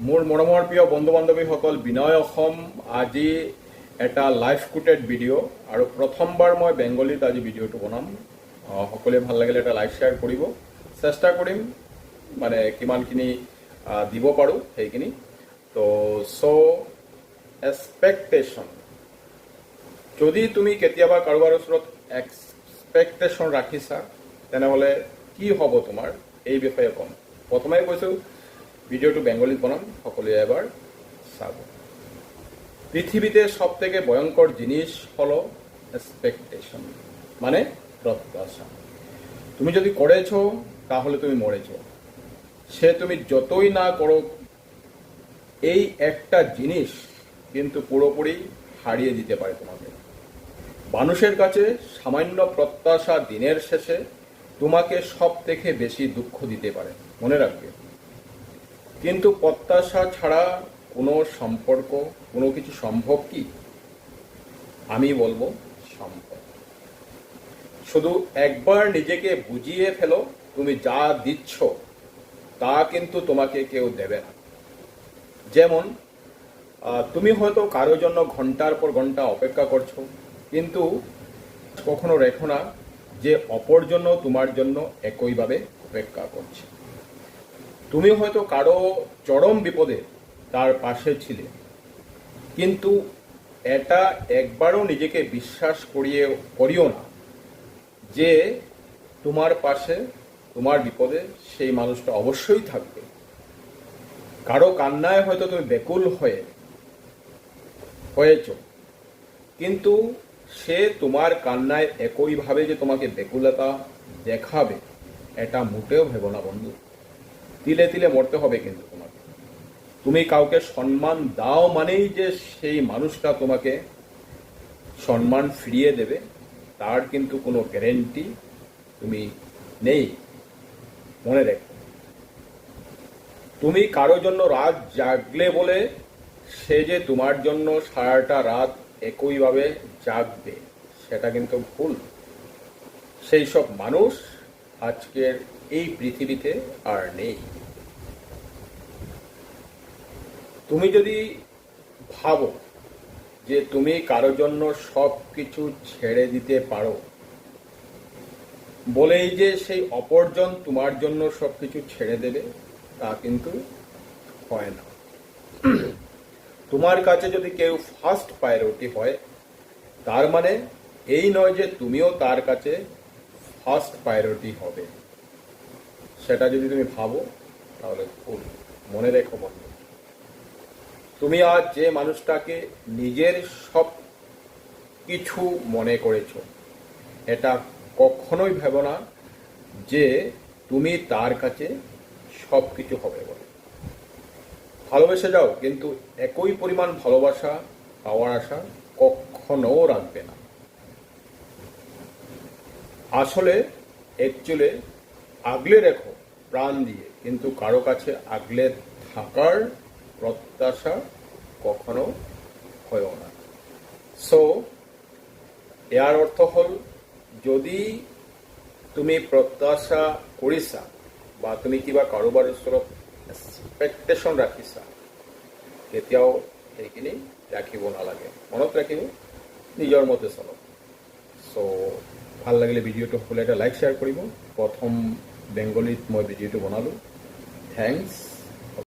মোৰ মৰমৰ প্ৰিয় বন্ধু বান্ধৱীসকল, বিনয় অসম আজি এটা লাইভ কোটেড ভিডিঅ' আৰু প্ৰথমবাৰ মই বেংগলীত আজি ভিডিঅ'টো বনাম। সকলোৱে ভাল লাগিলে এটা লাইক শ্বেয়াৰ কৰিব, চেষ্টা কৰিম মানে কিমানখিনি দিব পাৰোঁ সেইখিনি। তো এক্সপেক্টেশ্যন, যদি তুমি কেতিয়াবা কাৰোবাৰ ওচৰত এক্সপেক্টেশ্যন ৰাখিছা তেনেহ'লে কি হ'ব তোমাৰ এই বিষয়ে ক'ম। প্ৰথমে কৈছোঁ ভিডিওটো বেঙ্গলিত বনাম, সকলে এবার চাব। পৃথিবীতে সব থেকে ভয়ঙ্কর জিনিস হলো এক্সপেকটেশন, মানে প্রত্যাশা। তুমি যদি করেছো তাহলে তুমি মরেছো। সে তুমি যতই না করো, এই একটা জিনিস কিন্তু পুরোপুরি হারিয়ে দিতে পারে তোমাকে। মানুষের কাছে সামান্য প্রত্যাশা দিনের শেষে তোমাকে সব থেকে বেশি দুঃখ দিতে পারে, মনে রাখবে। কিন্তু প্রত্যাশা ছাড়া কোনো সম্পর্ক, কোনো কিছু সম্ভব কি? আমি বলবো সম্ভব। শুধু একবার নিজেকে বুঝিয়ে ফেলো, তুমি যা দিচ্ছ তা কিন্তু তোমাকে কেউ দেবে না। যেমন তুমি হয়তো কারোর জন্য ঘন্টার পর ঘন্টা অপেক্ষা করছো, কিন্তু কখনো রেখো না যে অপর জন্য তোমার জন্য একইভাবে অপেক্ষা করছে। তুমি হয়তো কারো চরম বিপদে তার পাশে ছিলে, কিন্তু এটা একবারও নিজেকে বিশ্বাস করিও না যে তোমার পাশে তোমার বিপদে সেই মানুষটা অবশ্যই থাকবে। কারো কান্নায় হয়তো তুমি বেকুল হয়েছ, কিন্তু সে তোমার কান্নায় একইভাবে যে তোমাকে বেকুলতা দেখাবে এটা মোটেও ভেবো না বন্ধু। তিলে তিলে মরতে হবে কিন্তু তোমাকে। তুমি কাউকে সম্মান দাও মানেই যে সেই মানুষটা তোমাকে সম্মান ফিরিয়ে দেবে তার কিন্তু কোনো গ্যারেন্টি তুমি নেই, মনে রেখো। তুমি কারো জন্য রাত জাগলে বলে সে যে তোমার জন্য সারাটা রাত একইভাবে জাগবে সেটা কিন্তু ভুল। সেই সব মানুষ আজকের এই পৃথিবীতে আর নেই। তুমি যদি ভাবো যে তুমি কারোর জন্য সব কিছু ছেড়ে দিতে পারো বলেই যে সেই অপরজন তোমার জন্য সব কিছু ছেড়ে দেবে তা কিন্তু হয় না। তোমার কাছে যদি কেউ ফার্স্ট প্রায়োরিটি হয় তার মানে এই নয় যে তুমিও তার কাছে ফার্স্ট প্রায়োরিটি হবে। সেটা যদি তুমি ভাবো তাহলে ভুল, মনে রেখো বন্ধু। তুমি আজ যে মানুষটাকে নিজের সব কিছু মনে করেছো, এটা কখনোই ভেবো না যে তুমি তার কাছে সব কিছু হবে বলে। ভালোবেসে যাও, কিন্তু একই পরিমাণ ভালোবাসা পাওয়ার আশা কখনো রাখবে না। আসলে অ্যাকচুয়ালি আগলে রেখো প্রাণ দিয়ে, কিন্তু কারো কাছে আগলে থাকার প্রত্যাশা কখনো হয়ও না। সো এর অর্থ হল, যদি তুমি প্ৰত্যাশা কৰিছা বা তুমি কিবা কাৰোবাৰ ওচৰত এক্সপেক্টেশ্যন ৰাখিছা, কেতিয়াও সেইখিনি ৰাখিব নালাগে। মনত ৰাখিব, নিজৰ মতে চলক। সো ভাল লাগিলে ভিডিঅ'টো সকলোৱে এটা লাইক শ্বেয়াৰ কৰিব। প্ৰথম বেংগলীত মই ভিডিঅ'টো বনালোঁ। থেংকছ।